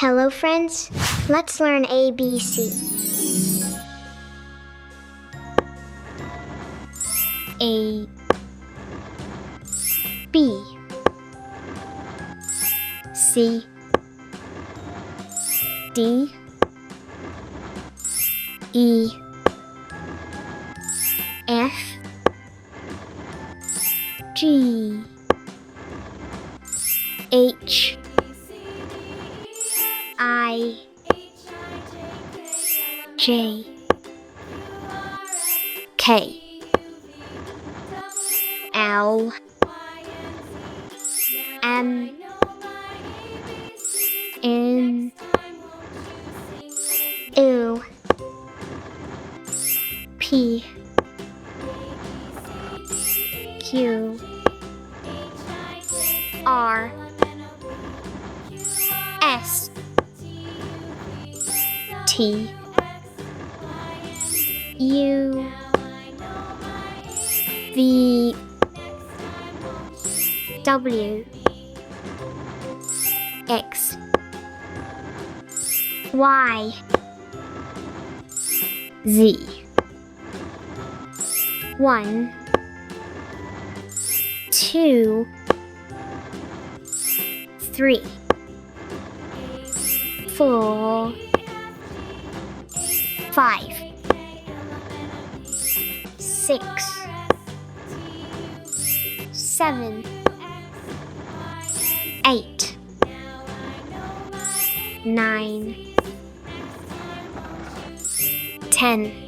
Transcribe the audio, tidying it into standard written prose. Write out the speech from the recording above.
Hello friends, let's learn ABC. A B C D E F G H I J K L M N O P Q R S T U V W X Y Z 1 2 3 4 5 6 7 8 9 10